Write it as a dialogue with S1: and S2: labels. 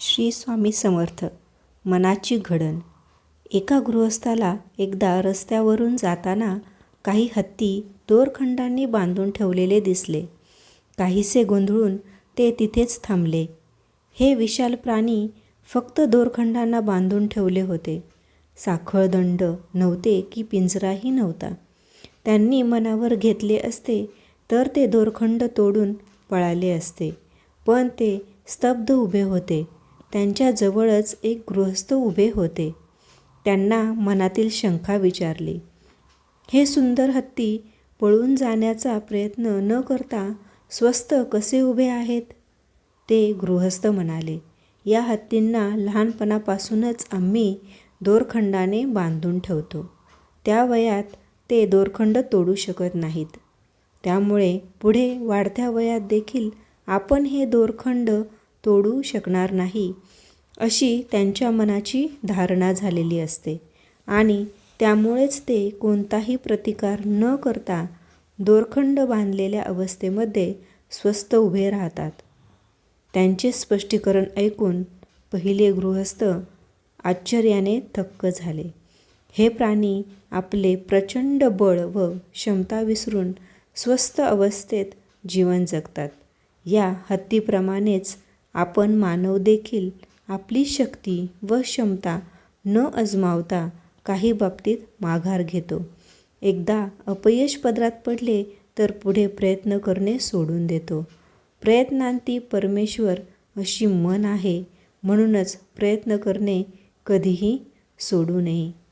S1: श्री स्वामी समर्थ. मनाची घडण. एका गृहस्थाला एकदा रस्त्यावरून जाताना काही हत्ती दोरखंडांनी बांधून ठेवलेले दिसले. काहीसे गोंधळून ते तिथेच थांबले. हे विशाल प्राणी फक्त दोरखंडांना बांधून ठेवले होते. साखळदंड नव्हते की पिंजराही नव्हता. त्यांनी मनावर घेतले असते तर ते दोरखंड तोडून पळाले असते. पण ते स्तब्ध उभे होते. त्यांच्या जवळच एक गृहस्थ उभे होते. त्यांना मनातील शंका विचारली. हे सुंदर हत्ती पळून जाण्याचा प्रयत्न न करता स्वस्थ कसे उभे आहेत? ते गृहस्थ म्हणाले, या हत्तींना लहानपणापासूनच आम्ही दोरखंडाने बांधून ठेवतो. त्या वयात ते दोरखंड तोडू शकत नाहीत. त्यामुळे पुढे वाढत्या वयात देखील आपण हे दोरखंड तोडू शकणार नाही, अशी त्यांच्या मनाची धारणा झालेली असते आणि त्यामुळेच ते कोणताही प्रतिकार न करता दोरखंड बांधलेल्या अवस्थेमध्ये स्वस्थ उभे राहतात. त्यांचे स्पष्टीकरण ऐकून पहिले गृहस्थ आश्चर्याने थक्क झाले. हे प्राणी आपले प्रचंड बळ व क्षमता विसरून स्वस्थ अवस्थेत जीवन जगतात. या हत्तीप्रमाणेच आपण मानव देखील आपली शक्ती व क्षमता न अजमावता काही बाबतीत माघार घेतो. एकदा अपयश पदरात पडले तर पुढे प्रयत्न करणे सोडून देतो. प्रयत्नांती परमेश्वर अशी म्हण आहे. म्हणूनच प्रयत्न करणे कधीही सोडू नये.